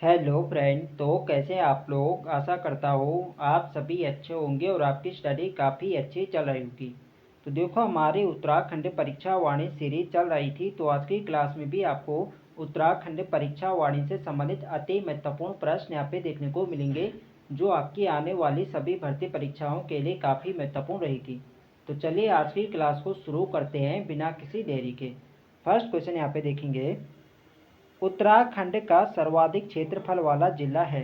Hello friend. तो कैसे हैं आप लोग। आशा करता हूँ आप सभी अच्छे होंगे और आपकी स्टडी काफ़ी अच्छी चल रही होगी। तो देखो, हमारी उत्तराखंड परीक्षा वाणी सीरीज चल रही थी, तो आज की क्लास में भी आपको उत्तराखंड परीक्षा वाणी से संबंधित अति महत्वपूर्ण प्रश्न यहाँ पे देखने को मिलेंगे, जो आपकी आने वाली सभी भर्ती परीक्षाओं के लिए काफ़ी महत्वपूर्ण रहेगी। तो चलिए आज की क्लास को शुरू करते हैं बिना किसी देरी के। फर्स्ट क्वेश्चन यहाँ पे देखेंगे, उत्तराखंड का सर्वाधिक क्षेत्रफल वाला जिला है।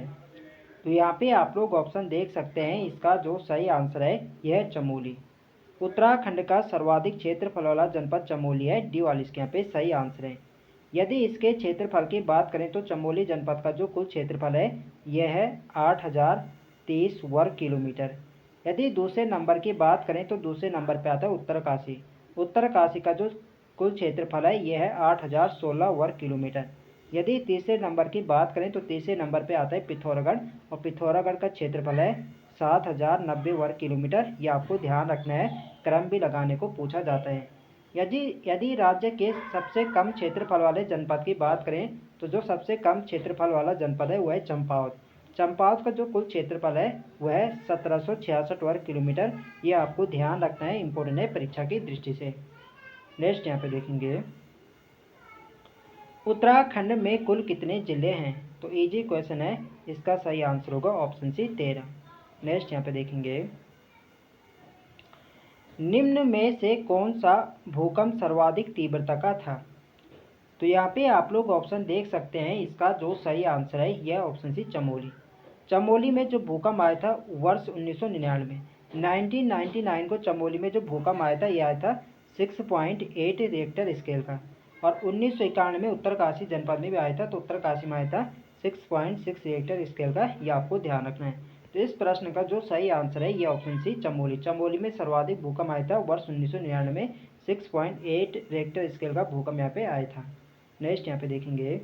तो यहाँ पे आप लोग ऑप्शन देख सकते हैं, इसका जो सही आंसर है यह है चमोली। उत्तराखंड का सर्वाधिक क्षेत्रफल वाला जनपद चमोली है, डी वाली इसके यहाँ पे सही आंसर है। यदि इसके क्षेत्रफल की बात करें तो चमोली जनपद का जो कुल क्षेत्रफल है यह है 8030 वर्ग किलोमीटर। यदि दूसरे नंबर की बात करें तो दूसरे नंबर पर आता है उत्तरकाशी। उत्तरकाशी का जो कुल क्षेत्रफल है यह है 8016 वर्ग किलोमीटर। यदि तीसरे नंबर की बात करें तो तीसरे नंबर पे आता है पिथौरागढ़, और पिथौरागढ़ का क्षेत्रफल है 7090 वर्ग किलोमीटर। ये आपको ध्यान रखना है, क्रम भी लगाने को पूछा जाता है। यदि यदि राज्य के सबसे कम क्षेत्रफल वाले जनपद की बात करें तो जो सबसे कम क्षेत्रफल वाला जनपद है वह है चंपावत। चंपावत का जो कुल क्षेत्रफल है वह है 1766 वर्ग किलोमीटर। ये आपको ध्यान रखना है, इम्पोर्टेंट है परीक्षा की दृष्टि से। नेक्स्ट यहाँ पे देखेंगे, उत्तराखंड में कुल कितने जिले हैं। तो इजी क्वेश्चन है, इसका सही आंसर होगा ऑप्शन सी 13। नेक्स्ट यहाँ पे देखेंगे, निम्न में से कौन सा भूकंप सर्वाधिक तीव्रता का था। तो यहाँ पे आप लोग ऑप्शन देख सकते हैं, इसका जो सही आंसर है यह ऑप्शन सी चमोली। चमोली में जो भूकंप आया था वर्ष 1999, 1999 को चमोली में जो भूकंप आया था यह आया था 6.8 रिएक्टर स्केल का। और 1991 में उत्तरकाशी जनपद में भी आया था, तो उत्तरकाशी में आया था 6.6 रिएक्टर स्केल का। ये आपको ध्यान रखना है। तो इस प्रश्न का जो सही आंसर है ये ऑप्शन सी चमोली। चमोली में सर्वाधिक भूकंप आया था वर्ष 1999 में, 6.8 रिएक्टर स्केल का भूकंप यहाँ पे आया था। नेक्स्ट यहाँ पे देखेंगे,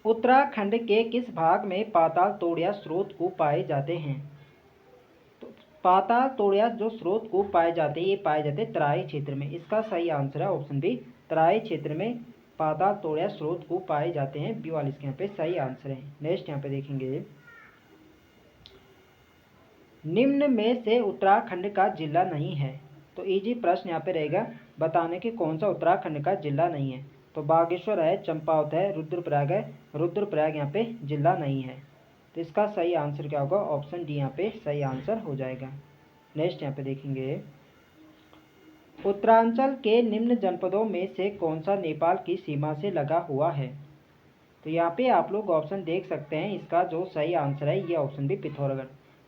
उत्तराखंड के किस भाग में पाताल तोड़िया स्रोत कूप पाए जाते हैं। तो पाताल तोड़िया जो स्रोत कूप पाए जाते हैं ये पाए जाते हैं तराई क्षेत्र में। इसका सही आंसर है ऑप्शन बी, तराई क्षेत्र में पाताल तोड़िया स्रोत कूप पाए जाते हैं, बी वाले इसके यहाँ पे सही आंसर है। नेक्स्ट यहाँ पे देखेंगे, निम्न में से उत्तराखंड का जिला नहीं है। तो इजी प्रश्न यहाँ पे रहेगा, बताने कि कौन सा उत्तराखंड का जिला नहीं है। तो बागेश्वर है, चंपावत है, रुद्रप्रयाग है। रुद्रप्रयाग यहाँ पे जिला नहीं है। तो इसका सही आंसर क्या होगा, ऑप्शन डी यहाँ पे सही आंसर हो जाएगा। नेक्स्ट यहाँ पे देखेंगे, उत्तरांचल के निम्न जनपदों में से कौन सा नेपाल की सीमा से लगा हुआ है। तो यहाँ पे आप लोग ऑप्शन देख सकते हैं, इसका जो सही आंसर है ये ऑप्शन भी पिथौरागढ़।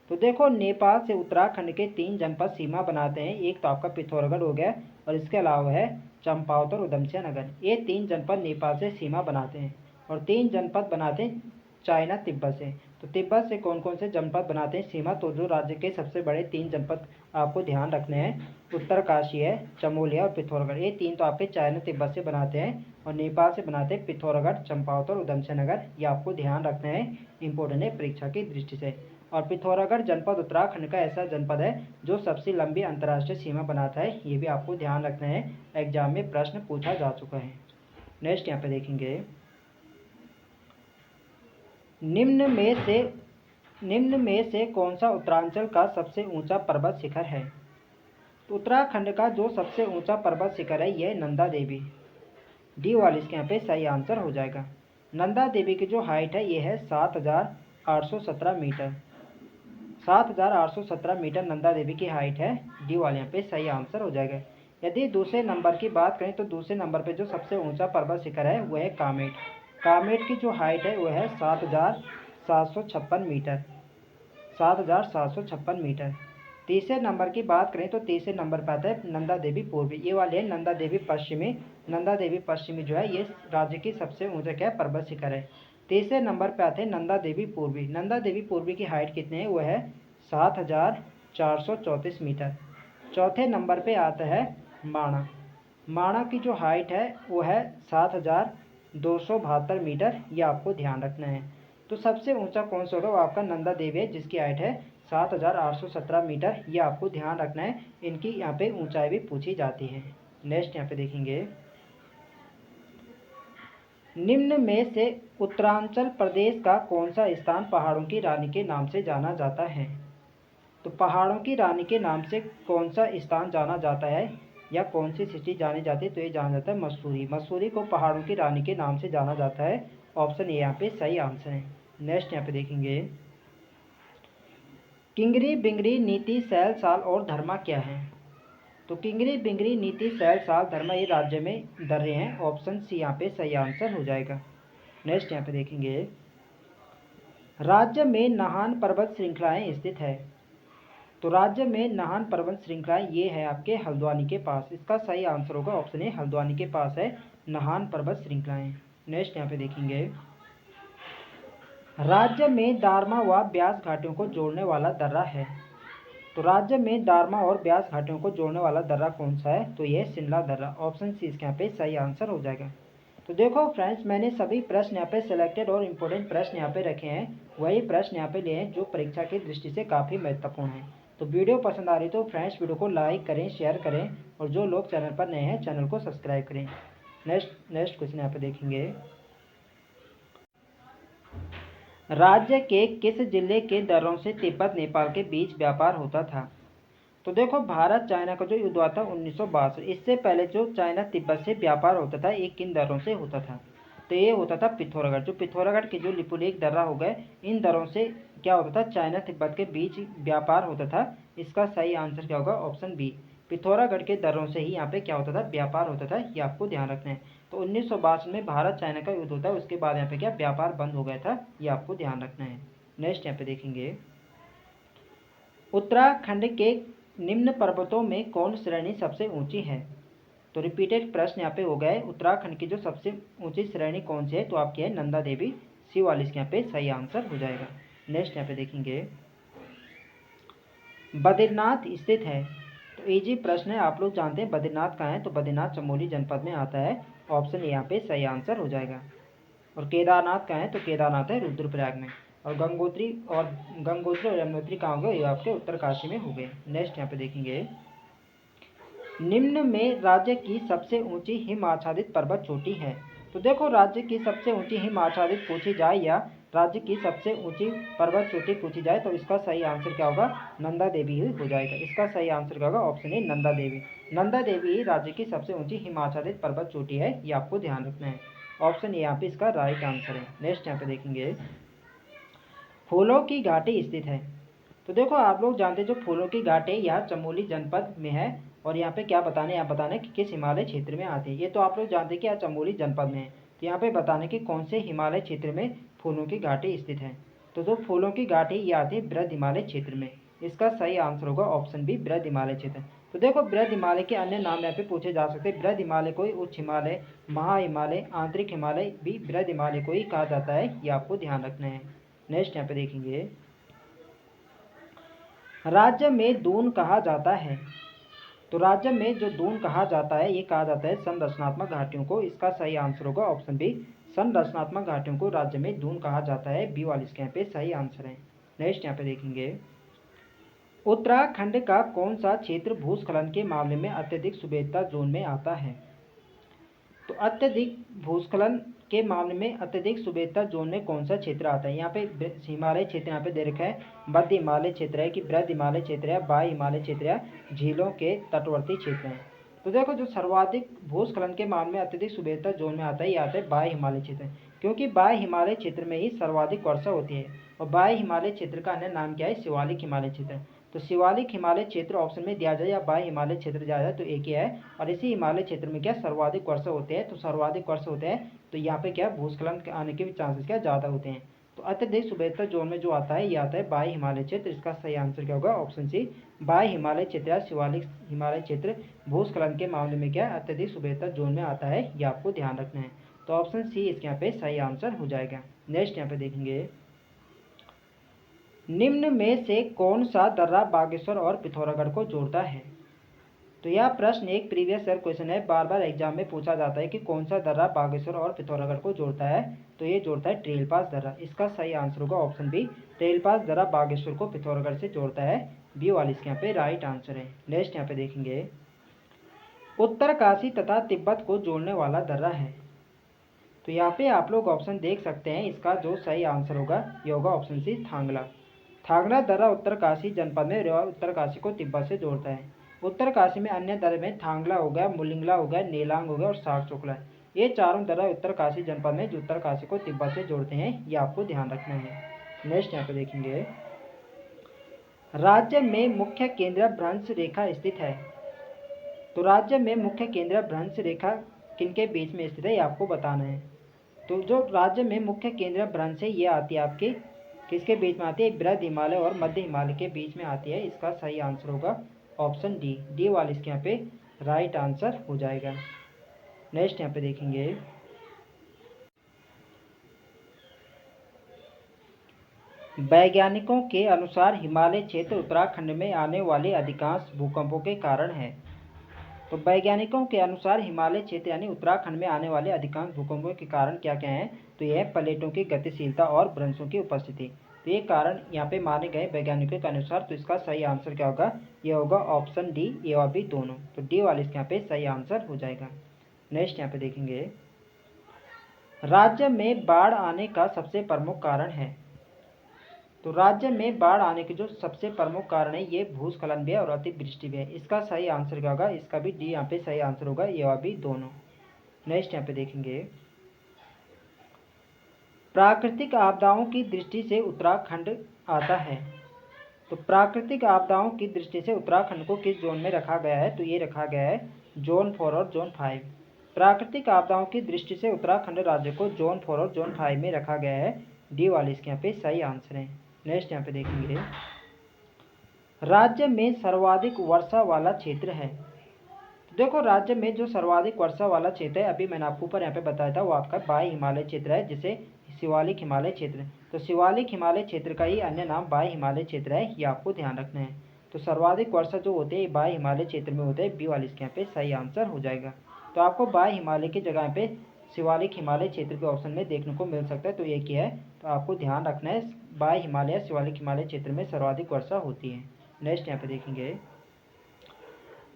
तो देखो, नेपाल से उत्तराखंड के 3 जनपद सीमा बनाते हैं। एक तो आपका पिथौरागढ़ हो गया, और इसके अलावा है चंपावत और उधमसिंह नगर। ये 3 जनपद नेपाल से सीमा बनाते हैं, और 3 जनपद बनाते हैं चाइना तिब्बत से। तो तिब्बत से कौन कौन से जनपद बनाते हैं सीमा, तो जो राज्य के सबसे बड़े 3 जनपद आपको ध्यान रखने हैं, उत्तरकाशी है, चमोली और पिथौरागढ़। ये 3 तो आपके चाइना तिब्बत से बनाते हैं, और नेपाल से बनाते हैं पिथौरागढ़, चंपावत और उधमसिंह नगर। ये आपको ध्यान रखना है, इंपॉर्टेंट है परीक्षा की दृष्टि से। और पिथौरागढ़ जनपद उत्तराखंड का ऐसा जनपद है जो सबसे लंबी अंतर्राष्ट्रीय सीमा बनाता है। ये भी आपको ध्यान रखना है, एग्जाम में प्रश्न पूछा जा चुका है। नेक्स्ट यहाँ पे देखेंगे, निम्न में से कौन सा उत्तरांचल का सबसे ऊंचा पर्वत शिखर है। तो उत्तराखंड का जो सबसे ऊंचा पर्वत शिखर है यह नंदा देवी, डी वाले इसके यहाँ पे सही आंसर हो जाएगा। नंदा देवी की जो हाइट है ये है 7817 मीटर। 7817 मीटर नंदा देवी की हाइट है, डी वाले यहाँ पे सही आंसर हो जाएगा। यदि दूसरे नंबर की बात करें तो दूसरे नंबर पे जो सबसे ऊंचा पर्वत शिखर है वह है कामेट। कामेट की जो हाइट है वह है 7756 मीटर, 7756 मीटर। तीसरे नंबर की बात करें तो तीसरे नंबर पर आता है नंदा देवी पूर्वी। ये वाले है नंदा देवी पश्चिमी। नंदा देवी पश्चिमी जो है ये राज्य की सबसे ऊंचा क्या पर्वत शिखर है। तीसरे नंबर पर आते हैं नंदा देवी पूर्वी। नंदा देवी पूर्वी की हाइट कितनी है, वह है 7434 मीटर। चौथे नंबर पे आता है माणा। माणा की जो हाइट है वो है 7272 मीटर। ये आपको ध्यान रखना है। तो सबसे ऊंचा कौन सा होगा, वो आपका नंदा देवी है जिसकी हाइट है 7817 मीटर। ये आपको ध्यान रखना है, इनकी यहाँ पे ऊंचाई भी पूछी जाती है। नेक्स्ट यहाँ पे देखेंगे, निम्न में से उत्तरांचल प्रदेश का कौन सा स्थान पहाड़ों की रानी के नाम से जाना जाता है? तो पहाड़ों की रानी के नाम से कौन सा स्थान जाना जाता है या कौन सी सिटी जानी जाती है? तो ये जाना जाता है मसूरी। मसूरी को पहाड़ों की रानी के नाम से जाना जाता है। ऑप्शन ए यहाँ पे सही आंसर है। नेक्स्ट यहाँ पे देखेंगे, किंगरी बिंगरी नीति सैल साल और धर्मा क्या है? तो किंगरी बिंगरी नीति सैल साल धर्मा ये राज्य में दर्रे हैं। ऑप्शन सी यहाँ पे सही आंसर हो जाएगा। नेक्स्ट यहाँ पे देखेंगे, राज्य में नाहन पर्वत श्रृंखलाएं स्थित है। तो राज्य में नाहन पर्वत श्रृंखलाएं ये है आपके हल्द्वानी के पास। इसका सही आंसर होगा ऑप्शन ए, हल्द्वानी के पास है नाहन पर्वत श्रृंखलाएं। नेक्स्ट यहाँ पे देखेंगे, राज्य में दारमा व ब्यास घाटियों को जोड़ने वाला दर्रा है। तो राज्य में दारमा और ब्यास घाटियों को जोड़ने वाला दर्रा कौन सा है? तो यह शिमला दर्रा। ऑप्शन सी इसके यहाँ पे सही आंसर हो जाएगा। तो देखो फ्रेंड्स, मैंने सभी प्रश्न यहाँ पे सिलेक्टेड और इम्पोर्टेंट प्रश्न यहाँ पे रखे हैं। वही प्रश्न यहाँ पे लिए हैं जो परीक्षा की दृष्टि से काफ़ी महत्वपूर्ण है। तो वीडियो पसंद आ रही तो फ्रेंड्स वीडियो को लाइक करें, शेयर करें और जो लोग चैनल पर नए हैं चैनल को सब्सक्राइब करें। नेक्स्ट क्वेश्चन यहाँ पे देखेंगे, राज्य के किस जिले के दर्रों से तिब्बत नेपाल के बीच व्यापार होता था? तो देखो, भारत चाइना का जो युद्ध हुआ था 1962, इससे पहले जो चाइना तिब्बत से व्यापार होता था ये किन दर्रों से होता था? तो ये होता था पिथौरागढ़। जो पिथौरागढ़ के जो लिपुलेख दर्रा हो गए, इन दर्रों से क्या होता था? चाइना तिब्बत के बीच व्यापार होता था। इसका सही आंसर क्या होगा? ऑप्शन बी, पिथौरागढ़ के दर्रों से ही यहाँ पे क्या होता था? व्यापार होता था। ये आपको ध्यान रखना है। तो 1962 में भारत चाइना का युद्ध होता है, उसके बाद यहाँ पे क्या व्यापार बंद हो गया था, ये आपको ध्यान रखना है। नेक्स्ट यहाँ पे देखेंगे, उत्तराखंड के निम्न पर्वतों में कौन श्रेणी सबसे ऊंची है? तो रिपीटेड प्रश्न यहाँ पे हो गए। उत्तराखंड की जो सबसे ऊंची श्रेणी कौन सी है? तो आपकी है नंदा देवी शिवालिक। यहाँ पे सही आंसर हो जाएगा। नेक्स्ट यहाँ पे देखेंगे, बद्रीनाथ स्थित है। तो इजी प्रश्न है, आप लोग जानते हैं बद्रीनाथ कहाँ है? तो बद्रीनाथ चमोली जनपद में आता है। ऑप्शन यहाँ पे सही आंसर हो जाएगा। और केदारनाथ कहाँ है? तो केदारनाथ है रुद्रप्रयाग में। और गंगोत्री और यमुनोत्री कहाँ हो गए? ये आपके उत्तरकाशी में हो गए। नेक्स्ट यहाँ पे देखेंगे, निम्न में राज्य की सबसे ऊंची हिम आच्छादित पर्वत चोटी है। तो देखो, राज्य की सबसे ऊंची हिम आच्छादित पूछी जाए या राज्य की सबसे ऊंची पर्वत चोटी पूछी जाए तो इसका सही आंसर क्या होगा? नंदा देवी ही हो जाएगा। इसका सही आंसर क्या होगा? Option A, Nanda Devi. नंदा देवी ही राज्य की सबसे ऊंची हिम आच्छादित पर्वत चोटी है। ये आपको ध्यान रखना है। ऑप्शन ए यहाँ पे इसका राइट आंसर है। नेक्स्ट यहाँ पे देखेंगे, फूलों की घाटी स्थित है। तो देखो, आप लोग जानते हैं जो फूलों की घाटी यह चमोली जनपद में है। और यहाँ पे क्या बताने, यहाँ बताने कि किस हिमालय क्षेत्र में आती है। ये तो आप लोग जानते हैं कि यह चमोली जनपद में है। तो यहाँ पे बताने कि कौन से हिमालय क्षेत्र में फूलों की घाटी स्थित है। तो जो फूलों की घाटी ये आती है बृहद हिमालय क्षेत्र में। इसका सही आंसर होगा ऑप्शन बी, बृहद हिमालय क्षेत्र। तो देखो, बृहद हिमालय के अन्य नाम यहाँ पे पूछे जा सकते हैं। बृहद हिमालय को ही उच्च हिमालय, महा हिमालय, आंतरिक हिमालय भी बृहद हिमालय को ही कहा जाता है। ये आपको ध्यान रखना है। नेक्स्ट यहाँ पे देखेंगे, राज्य में दून कहा जाता है। तो राज्य में जो दून कहा जाता है ये कहा जाता है संरचनात्मक घाटियों को। इसका सही आंसर होगा ऑप्शन बी, संरचनात्मक घाटियों को राज्य में दून कहा जाता है। बी वाली इसके यहाँ पे सही आंसर है। नेक्स्ट यहाँ पे देखेंगे, उत्तराखंड का कौन सा क्षेत्र भूस्खलन के मामले में अत्यधिक सुबेदता जोन में आता है? तो अत्यधिक भूस्खलन के मामले में अत्यधिक सुबेदता जोन में कौन सा क्षेत्र आता है? यहाँ पे हिमालय क्षेत्र यहाँ पे दे रखा है, मध्य हिमालय क्षेत्र है कि बृहद हिमालय क्षेत्र है, बाह्य हिमालय क्षेत्र है, झीलों के तटवर्ती क्षेत्र हैं। तो देखो, जो सर्वाधिक भूस्खलन के मामले में अत्यधिक सुबेदता जोन में आता है, ये आता है बाह्य हिमालय क्षेत्र, क्योंकि बाह्य हिमालय क्षेत्र में ही सर्वाधिक वर्षा होती है। और बाह्य हिमालय क्षेत्र का अन्य नाम क्या है? शिवालिक हिमालय क्षेत्र। तो शिवालिक हिमालय क्षेत्र ऑप्शन में दिया जाए या बाह्य हिमालय क्षेत्र दिया जाए तो एक ही है। और इसी हिमालय क्षेत्र में क्या सर्वाधिक वर्षा होते हैं। तो सर्वाधिक वर्षा होते हैं तो यहाँ पे क्या भूस्खलन आने के भी चांसेस क्या ज़्यादा होते हैं। तो अत्यधिक सुबेदता जोन में जो आता है ये आता है बाह्य हिमालय क्षेत्र। इसका सही आंसर क्या होगा? ऑप्शन सी, बाह्य हिमालय क्षेत्र या शिवालिक हिमालय क्षेत्र भूस्खलन के मामले में क्या अत्यधिक सुबेदता जोन में आता है। ये आपको ध्यान रखना है। तो ऑप्शन सी इसके यहाँ पे सही आंसर हो जाएगा। नेक्स्ट यहाँ पे देखेंगे, निम्न में से कौन सा दर्रा बागेश्वर और पिथौरागढ़ को जोड़ता है? तो यह प्रश्न एक प्रीवियस ईयर क्वेश्चन है, बार बार एग्जाम में पूछा जाता है कि कौन सा दर्रा बागेश्वर और पिथौरागढ़ को जोड़ता है। तो ये जोड़ता है ट्रेल पास दर्रा। इसका सही आंसर होगा ऑप्शन बी, ट्रेल पास दर्रा बागेश्वर को पिथौरागढ़ से जोड़ता है। बी वाली इसके यहाँ पे राइट आंसर है। नेक्स्ट यहाँ पे देखेंगे, उत्तरकाशी तथा तिब्बत को जोड़ने वाला दर्रा है। तो यहाँ पे आप लोग ऑप्शन देख सकते हैं, इसका जो सही आंसर होगा ये होगा ऑप्शन सी, थांगला। थांगला दर्रा उत्तरकाशी जनपद में और उत्तरकाशी को तिब्बत से जोड़ता है। उत्तरकाशी में अन्य दर्रे में थांगला हो गया, मुलिंगला हो गया, नेलांग हो गया और सारचोकला। ये चारों दर्रा उत्तरकाशी जनपद में जो उत्तरकाशी को तिब्बत से जोड़ते हैं, ये आपको ध्यान रखना है। नेक्स्ट यहाँ पे देखेंगे, राज्य में मुख्य केंद्र भ्रंश रेखा स्थित है। तो राज्य में मुख्य केंद्र भ्रंश रेखा किनके बीच में स्थित है, ये आपको बताना है। तो जो राज्य में मुख्य केंद्र भ्रंश है, ये आती है आपके किसके बीच में आती है, बृहद हिमालय और मध्य हिमालय के बीच में आती है। इसका सही आंसर होगा ऑप्शन डी, डी वाला इसके यहाँ पे राइट आंसर हो जाएगा। नेक्स्ट यहाँ पे देखेंगे, वैज्ञानिकों के अनुसार हिमालय क्षेत्र उत्तराखंड में आने वाले अधिकांश भूकंपों के कारण है। तो वैज्ञानिकों के अनुसार हिमालय क्षेत्र यानी उत्तराखंड में आने वाले अधिकांश भूकंपों के कारण क्या क्या हैं, तो यह प्लेटों की गतिशीलता और भ्रंशों की उपस्थिति। तो ये कारण यहाँ पे माने गए वैज्ञानिकों के अनुसार। तो इसका सही आंसर क्या होगा, ये होगा ऑप्शन डी, ए और बी दोनों। तो डी वाले इसके यहाँ पे सही आंसर हो जाएगा। नेक्स्ट यहाँ पे देखेंगे, राज्य में बाढ़ आने का सबसे प्रमुख कारण है। तो राज्य में बाढ़ आने के जो सबसे प्रमुख कारण है, ये भूस्खलन भी है और अतिवृष्टि भी है। इसका सही आंसर क्या होगा, इसका भी डी यहाँ पे सही आंसर होगा, ये और भी दोनों। नेक्स्ट यहाँ पे देखेंगे, प्राकृतिक आपदाओं की दृष्टि से उत्तराखंड आता है। तो प्राकृतिक आपदाओं की दृष्टि से उत्तराखंड को किस जोन में रखा गया है, तो ये रखा गया है जोन 4 और जोन 5। प्राकृतिक आपदाओं की दृष्टि से उत्तराखंड राज्य को जोन 4 और जोन 5 में रखा गया है। डी वाले इसके यहाँ पे सही आंसर है। नेक्स्ट यहाँ पे देखेंगे, राज्य में सर्वाधिक वर्षा वाला क्षेत्र है। तो देखो राज्य में जो सर्वाधिक वर्षा वाला क्षेत्र है, अभी मैंने आपको ऊपर यहाँ पे बताया था, वो आपका बाह्य हिमालय क्षेत्र है, जिसे शिवालिक हिमालय क्षेत्र। तो शिवालिक हिमालय क्षेत्र का ही अन्य नाम बाह्य हिमालय क्षेत्र है, ये आपको ध्यान रखना है। तो सर्वाधिक वर्षा जो होते हैं बाह्य हिमालय क्षेत्र में होते हैं। बी वाले इसके यहाँ पे सही आंसर हो जाएगा। तो आपको बाह्य हिमालय की जगह पे शिवालिक हिमालय क्षेत्र के ऑप्शन में देखने को मिल सकता है। तो ये क्या है, तो आपको ध्यान रखना है, बाह्य हिमालय शिवालिक हिमालय क्षेत्र में सर्वाधिक वर्षा होती है। नेक्स्ट यहाँ पे देखेंगे,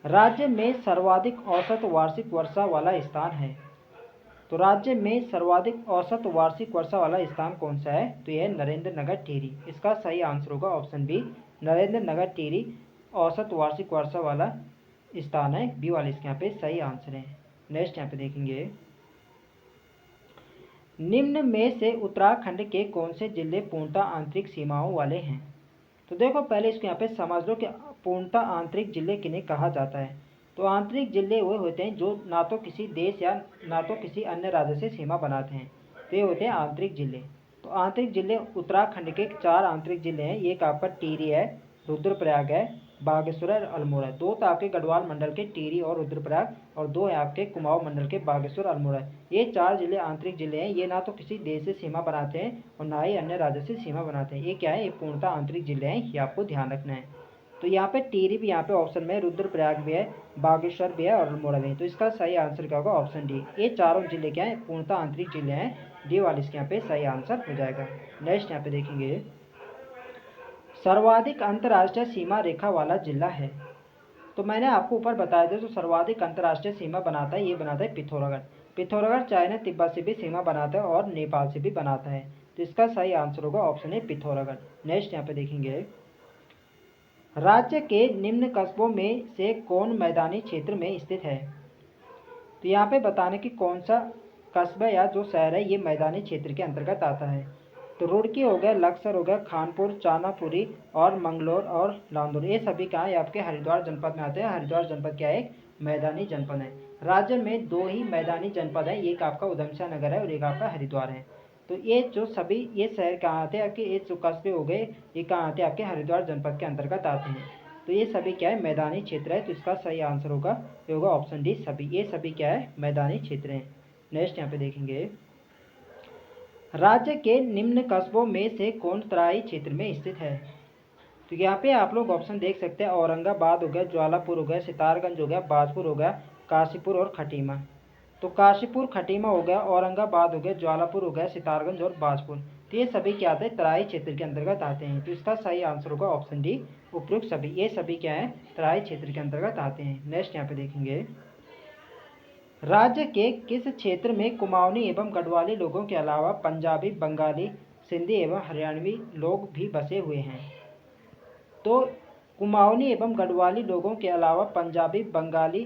राज्य में सर्वाधिक औसत वार्षिक वर्षा वाला स्थान है। तो राज्य में सर्वाधिक औसत वार्षिक वर्षा वाला स्थान कौन सा है, तो यह नरेंद्र नगर टिहरी। इसका सही आंसर होगा ऑप्शन बी, नरेंद्र नगर टिहरी औसत वार्षिक वर्षा वाला स्थान है। बी वाले इसके यहाँ पे सही आंसर है। नेक्स्ट यहाँ पे देखेंगे, निम्न में से उत्तराखंड के कौन से जिले पूर्णतः आंतरिक सीमाओं वाले हैं। तो देखो पहले इसको यहाँ पे समझ लो कि पूर्णतः आंतरिक जिले किन्हें कहा जाता है। तो आंतरिक जिले वो होते हैं जो ना तो किसी देश या ना तो किसी अन्य राज्य से सीमा बनाते हैं, तो ये होते हैं आंतरिक जिले। तो आंतरिक जिले उत्तराखंड के 4 आंतरिक जिले हैं। एक आपका टिहरी है, रुद्रप्रयाग है, बागेश्वर और अल्मोड़ा। 2 तो आपके गढ़वाल मंडल के टिहरी और रुद्रप्रयाग, और 2 है आपके कुमाऊं मंडल के बागेश्वर अल्मोड़ा। ये 4 जिले आंतरिक जिले हैं। ये ना तो किसी देश से सीमा बनाते हैं और ना ही अन्य राज्य से सीमा बनाते हैं। ये क्या है, ये पूर्णतः आंतरिक जिले हैं, ये आपको ध्यान रखना है। तो यहाँ पे टिहरी भी यहाँ पे ऑप्शन में, रुद्रप्रयाग भी है, बागेश्वर भी है और अल्मोड़ा भी है। तो इसका सही आंसर क्या होगा, ऑप्शन डी। ये चारों जिले क्या है, पूर्णतः आंतरिक जिले हैं। डी वाले इसके यहाँ पे सही आंसर हो जाएगा। नेक्स्ट यहाँ पे देखेंगे, सर्वाधिक अंतर्राष्ट्रीय सीमा रेखा वाला जिला है। तो मैंने आपको ऊपर बताया था, जो सर्वाधिक अंतर्राष्ट्रीय सीमा बनाता है, ये बनाता है पिथौरागढ़। पिथौरागढ़ चाइना तिब्बत से भी सीमा बनाता है और नेपाल से भी बनाता है। तो इसका सही आंसर होगा ऑप्शन ए, पिथौरागढ़। नेक्स्ट यहाँ पे देखेंगे, राज्य के निम्न कस्बों में से कौन मैदानी क्षेत्र में स्थित है। तो यहाँ पे बताने की कौन सा कस्बा या जो शहर है ये मैदानी क्षेत्र के अंतर्गत आता है। तो रुड़की हो गया, लक्सर हो गया, खानपुर, चानापुरी और मंगलोर और लांदौर, ये सभी कहाँ है, आपके हरिद्वार जनपद में आते हैं। हरिद्वार जनपद क्या है, एक मैदानी जनपद है। राज्य में 2 ही मैदानी जनपद है, एक आपका उधमसिंह नगर है और एक आपका हरिद्वार है। तो ये जो सभी ये शहर कहाँ आते हैं आपके, ये जो कस्बे हो गए, ये कहाँ आते हैं, आपके हरिद्वार जनपद के अंतर्गत आते हैं। तो ये सभी क्या है, मैदानी क्षेत्र है। तो इसका सही आंसर होगा, ये होगा ऑप्शन डी, सभी। ये सभी क्या है, मैदानी क्षेत्र हैं। नेक्स्ट यहाँ पे देखेंगे, राज्य के निम्न कस्बों में से कौन तराई क्षेत्र में स्थित है। तो यहाँ पे आप लोग ऑप्शन देख सकते हैं, औरंगाबाद हो गया, ज्वालापुर हो गया, सितारगंज हो गया, बाजपुर हो गया, काशीपुर और खटीमा। तो काशीपुर, खटीमा हो गया, औरंगाबाद हो गया, ज्वालापुर हो गया, सितारगंज और बाजपुर। तो ये सभी क्या आते हैं, तराई क्षेत्र के अंतर्गत आते हैं। तो इसका सही आंसर होगा ऑप्शन डी, उपयुक्त सभी। ये सभी क्या है, तराई क्षेत्र के अंतर्गत आते हैं। नेक्स्ट यहाँ पे देखेंगे, राज्य के किस क्षेत्र में कुमाऊनी एवं गढ़वाली लोगों के अलावा पंजाबी, बंगाली, सिंधी एवं हरियाणवी लोग भी बसे हुए हैं? तो कुमाऊनी एवं गढ़वाली लोगों के अलावा पंजाबी, बंगाली,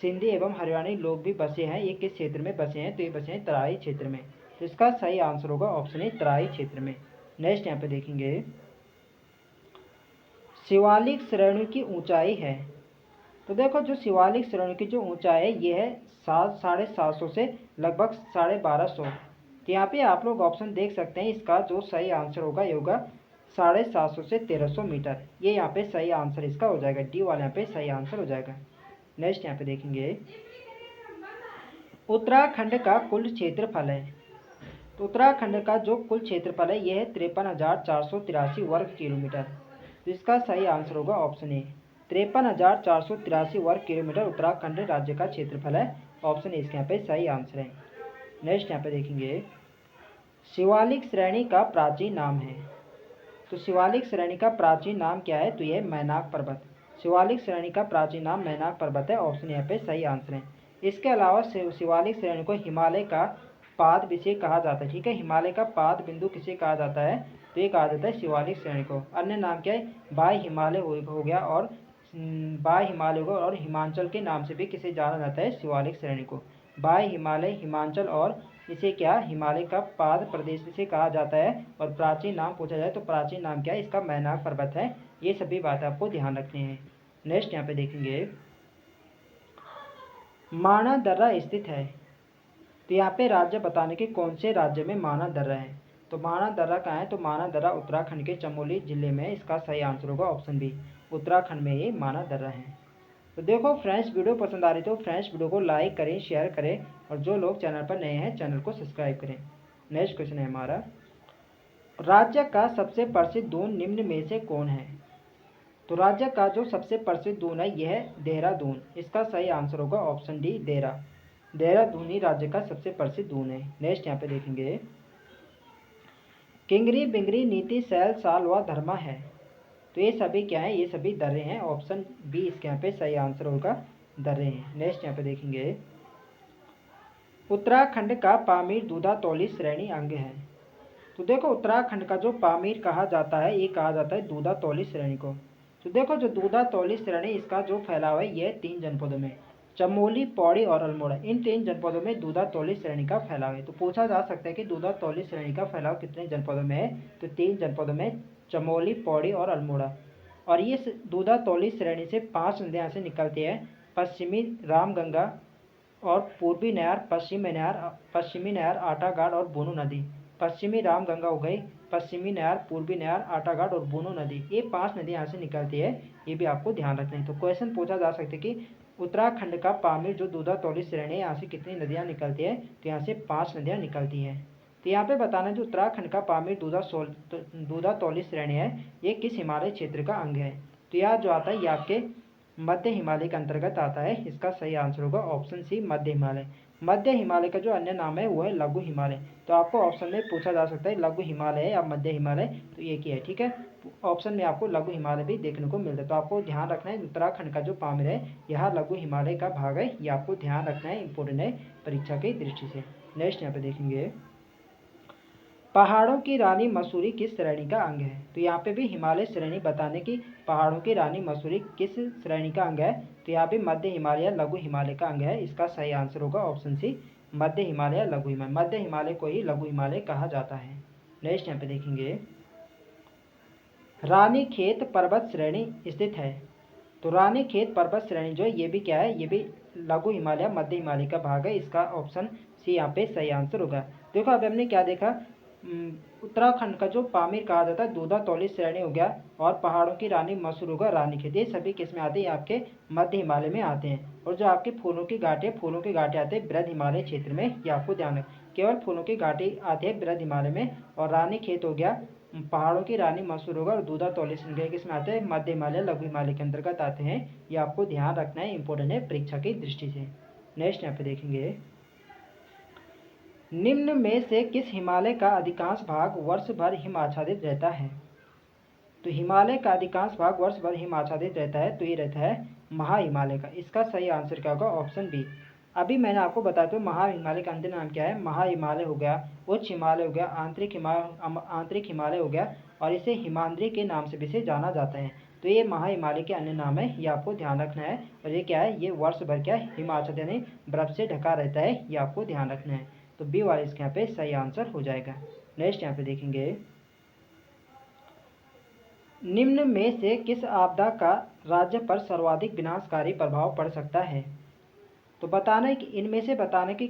सिंधी एवं हरियाणवी लोग भी बसे हैं। ये किस क्षेत्र में बसे हैं? तो ये बसे हैं तराई क्षेत्र में। तो इसका सही आंसर होगा ऑप्शन ए, तराई क्षेत्र में। नेक्स्ट यहाँ पे देखेंगे, शिवालिक श्रेणी की ऊंचाई है। तो देखो जो शिवालिक श्रेणी की जो ऊंचाई है ये है 750 से लगभग 1250। तो यहाँ पे आप लोग ऑप्शन देख सकते हैं, इसका जो सही आंसर होगा ये होगा 750 से 1300 मीटर। ये यहाँ पे सही आंसर इसका हो जाएगा, डी वाले यहाँ पे सही आंसर हो जाएगा। नेक्स्ट यहाँ पे देखेंगे, उत्तराखंड का कुल क्षेत्रफल है। तो उत्तराखंड का जो कुल क्षेत्रफल है यह है 53,483 वर्ग किलोमीटर। तो इसका सही आंसर होगा ऑप्शन ए, 53,483 वर्ग किलोमीटर उत्तराखंड राज्य का क्षेत्रफल है। ऑप्शन ए इसके यहाँ पे सही आंसर है। नेक्स्ट यहाँ पे देखेंगे, शिवालिक श्रेणी का प्राचीन नाम है। तो शिवालिक श्रेणी का प्राचीन नाम क्या है? तो यह मैनाक पर्वत। शिवालिक श्रेणी का प्राचीन नाम मैनाक पर्वत है। ऑप्शन यहाँ पे सही आंसर है। इसके अलावा शिवालिक श्रेणी को हिमालय का पाद विषय कहा जाता है। ठीक है, हिमालय का पाद बिंदु किसे कहा जाता है? तो ये कहा जाता है शिवालिक श्रेणी को। अन्य नाम क्या है? बाह्य हिमालय हो गया, और बाह्य हिमालय होगा, और हिमाचल के नाम से भी किसे जाना जाता है? शिवालिक श्रेणी को। बाह्य हिमालय, हिमाचल, और इसे क्या हिमालय का पाद प्रदेश से कहा जाता है। और प्राचीन नाम पूछा जाए तो प्राचीन नाम क्या है? इसका मैनाक पर्वत है। ये सभी बातें आपको ध्यान रखनी है। नेक्स्ट यहाँ पे देखेंगे, माना दर्रा स्थित है। तो यहाँ पे राज्य बताने के कौन से राज्य में माना दर्रा है? तो माना दर्रा कहाँ है? तो माना दर्रा उत्तराखंड के चमोली जिले में। इसका सही आंसर होगा ऑप्शन बी, उत्तराखंड में ये माना दर्रा है। तो देखो फ्रेंड्स, वीडियो पसंद आ रही तो फ्रेंड्स वीडियो को लाइक करें, शेयर करें, और जो लोग चैनल पर नए हैं चैनल को सब्सक्राइब करें। नेक्स्ट क्वेश्चन है हमारा, राज्य का सबसे प्रसिद्ध दून निम्न में से कौन है? तो राज्य का जो सबसे प्रसिद्ध दून है यह है देहरादून। इसका सही आंसर होगा ऑप्शन डी, देहरादून ही राज्य का सबसे प्रसिद्ध दून है। नेक्स्ट यहाँ पे देखेंगे, किंगरी, बिंगरी, नीति, सैल, साल व धर्मा है। तो ये सभी क्या है? ये सभी दर्रे हैं। ऑप्शन बी इसके यहाँ पे सही आंसर होगा, दर्रे हैं। नेक्स्ट यहाँ पे देखेंगे, उत्तराखंड का पामीर दूधा तौली श्रेणी अंग है। तो देखो उत्तराखंड का जो पामीर कहा जाता है ये कहा जाता है दूधा तौली श्रेणी को। तो देखो जो दूधा तौली श्रेणी, इसका जो फैलाव है यह 3 जनपदों में, चमोली, पौड़ी और अल्मोड़ा, इन 3 जनपदों में दूधा तौली श्रेणी का फैलाव है। तो पूछा जा सकता है कि दूधा तौली श्रेणी का फैलाव कितने जनपदों में है? तो 3 जनपदों में, चमोली, पौड़ी और अल्मोड़ा। और ये दूधा तौली श्रेणी से 5 नदियाँ से निकलती है, पश्चिमी रामगंगा और पूर्वी नयार, पश्चिमी नयार, आटाघाट और बोनो नदी। पश्चिमी रामगंगा हो गई, पश्चिमी नयार, पूर्वी नयार, आटाघाट और बोनो नदी, ये 5 नदी यहाँ से निकलती है। ये भी आपको ध्यान रखना है। तो क्वेश्चन पूछा जा सकता है कि उत्तराखंड का पामीर जो दूधा तौली श्रेणी है यहाँ से कितनी नदियाँ निकलती है? तो यहाँ से 5 नदियाँ निकलती हैं। तो यहाँ पे बताना जो उत्तराखंड का पामीर दूधा तौली श्रेणी है ये किस हिमालय क्षेत्र का अंग है? तो यह जो आता है ये आपके मध्य हिमालय के अंतर्गत आता है। इसका सही आंसर होगा ऑप्शन सी, मध्य हिमालय। मध्य हिमालय का जो अन्य नाम है वो है लघु हिमालय। तो आपको ऑप्शन में पूछा जा सकता है लघु हिमालय है या मध्य हिमालय, तो एक ही है। ठीक है, ऑप्शन में आपको लघु हिमालय भी देखने को मिलता है। तो आपको ध्यान रखना है उत्तराखंड का जो पामीर है यह लघु हिमालय का भाग है। ये आपको ध्यान रखना है, इंपॉर्टेंट है परीक्षा की दृष्टि से। नेक्स्ट यहाँ पे देखेंगे, पहाड़ों की रानी मसूरी किस श्रेणी का अंग है? तो यहाँ पे भी हिमालय श्रेणी बताने की पहाड़ों की रानी मसूरी किस श्रेणी का अंग है? तो यहाँ पे मध्य हिमालय लघु हिमालय का अंग है। इसका सही आंसर होगा ऑप्शन सी, मध्य हिमालय लघु हिमालय। मध्य हिमालय को ही लघु हिमालय कहा जाता है। नेक्स्ट यहाँ पे देखेंगे, रानी खेत पर्वत श्रेणी स्थित है। तो रानी खेत पर्वत श्रेणी जो है ये भी क्या है? ये भी लघु हिमालय मध्य हिमालय का भाग है। इसका ऑप्शन सी यहाँ पे सही आंसर होगा। देखो अब हमने क्या देखा, उत्तराखंड का जो पामीर कहा जाता है दूधा तौली श्रेणी हो गया, और पहाड़ों की रानी मसूर होगा रानी खेत, ये सभी किस में आते हैं? आपके मध्य हिमालय में आते हैं। और जो आपके फूलों की घाटी आते हैं बृहद हिमालय क्षेत्र में। ये आपको ध्यान है, केवल फूलों की घाटी आती है बृहद हिमालय में। और रानी खेत हो गया, पहाड़ों की रानी मसूर होगा, और दूधा तौली श्रेणी किस में आते हैं? मध्य हिमालय लघु हिमालय के अंतर्गत आते हैं। ये आपको ध्यान रखना है, इंपॉर्टेंट है परीक्षा की दृष्टि से। नेक्स्ट यहाँ पे देखेंगे, निम्न में से किस हिमालय का अधिकांश भाग वर्ष भर हिम आच्छादित रहता है? तो हिमालय का अधिकांश भाग वर्ष भर हिम आच्छादित रहता है, तो ये रहता है महा हिमालय का। इसका सही आंसर क्या होगा? ऑप्शन बी, अभी मैंने आपको बताया तो महा हिमालय का अंतिम नाम क्या है, महा हिमालय हो गया, उच्च हिमालय हो गया, आंतरिक हिमालय हो गया, और इसे हिमाद्री के नाम से भी इसे जाना जाता है। तो ये महा हिमालय के अन्य नाम है, ये आपको ध्यान रखना है। और ये क्या है, ये वर्ष भर क्या हिमाचल यानी बर्फ से ढका रहता है, ये आपको ध्यान रखना है। तो बी वाला इसके यहाँ पे सही आंसर हो जाएगा। नेक्स्ट यहाँ पे देखेंगे, निम्न में से किस आपदा का राज्य पर सर्वाधिक विनाशकारी प्रभाव पड़ सकता है। तो बताना है कि इनमें से बताना कि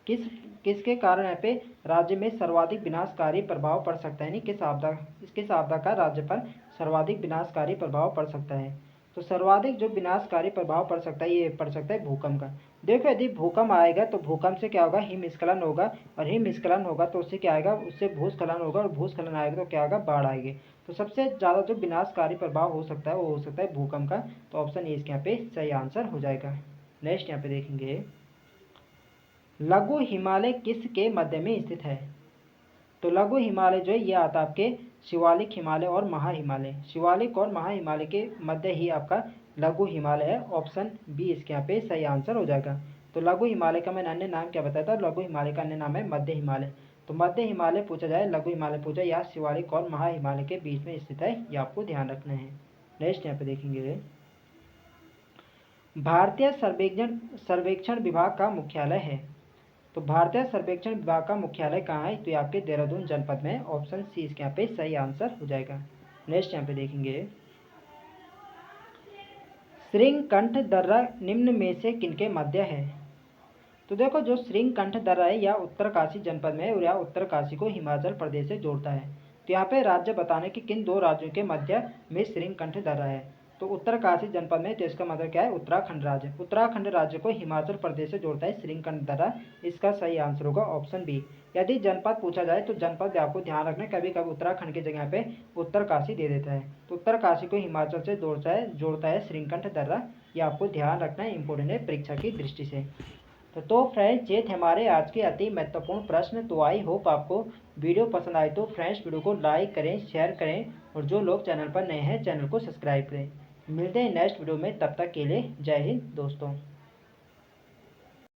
किसके कारण यहाँ पे राज्य में सर्वाधिक विनाशकारी प्रभाव पड़ सकता है, यानी किस आपदा का राज्य पर सर्वाधिक विनाशकारी प्रभाव पड़ सकता है। तो सर्वाधिक जो विनाशकारी प्रभाव पड़ सकता है, ये पड़ सकता है भूकंप का। देखो यदि भूकंप आएगा तो भूकंप से क्या होगा, हिमस्खलन होगा, और हिमस्खलन होगा तो उससे क्या आएगा, उससे भूस्खलन होगा, और भूस्खलन आएगा तो क्या होगा, बाढ़ आएगी। तो सबसे ज़्यादा जो विनाशकारी प्रभाव हो सकता है वो हो सकता है भूकंप का। तो ऑप्शन ए इसके यहाँ पे सही आंसर हो जाएगा। नेक्स्ट यहाँ पे देखेंगे, लघु हिमालय किसके मध्य में स्थित है। तो लघु हिमालय जो है ये आता है आपके शिवालिक हिमालय और महा हिमालय, शिवालिक और महा हिमालय के मध्य ही आपका लघु हिमालय है। ऑप्शन बी इसके यहाँ पे सही आंसर हो जाएगा। तो लघु हिमालय का मैंने अन्य नाम क्या बताया था, लघु हिमालय का अन्य नाम है मध्य हिमालय। तो मध्य हिमालय पूछा जाए, लघु हिमालय पूछा, या शिवालिक और महा हिमालय के बीच में स्थित है, ये आपको ध्यान रखना है। नेक्स्ट यहाँ पे देखेंगे, भारतीय सर्वेक्षण विभाग का मुख्यालय है। तो भारतीय सर्वेक्षण विभाग का मुख्यालय कहाँ है, तो ये आपके देहरादून जनपद में। ऑप्शन सी इसके यहाँ पे सही आंसर हो जाएगा। नेक्स्ट यहाँ पे देखेंगे, श्रृंगकंठ दर्रा निम्न में से किनके मध्य है। तो देखो जो श्रृंगकंठ दर्रा है यह उत्तरकाशी जनपद में है, और यह उत्तरकाशी को हिमाचल प्रदेश से जोड़ता है। तो यहाँ पे राज्य बताने कि किन दो राज्यों के मध्य में श्रृंगकंठ दर्रा है। तो उत्तरकाशी जनपद में, तो इसका मतलब क्या है, उत्तराखंड राज्य। उत्तराखंड राज्य को हिमाचल प्रदेश से जोड़ता है श्रृंगकंठ दर्रा, इसका सही आंसर होगा ऑप्शन बी। यदि जनपद पूछा जाए तो जनपद आपको ध्यान रखना, कभी कभी उत्तराखंड की जगह पे उत्तरकाशी दे देता है। तो उत्तरकाशी को हिमाचल से जोड़ता है श्रृंगकंठ दर्रा, ये आपको ध्यान रखना है, इंपॉर्टेंट है परीक्षा की दृष्टि से। तो फ्रेंड्स ये थे हमारे आज के अति महत्वपूर्ण प्रश्न। तो आई होप आपको वीडियो पसंद आए तो फ्रेंड्स वीडियो को लाइक करें, शेयर करें, और जो लोग चैनल पर नए हैं चैनल को सब्सक्राइब करें। मिलते हैं नेक्स्ट वीडियो में, तब तक के लिए जय हिंद दोस्तों।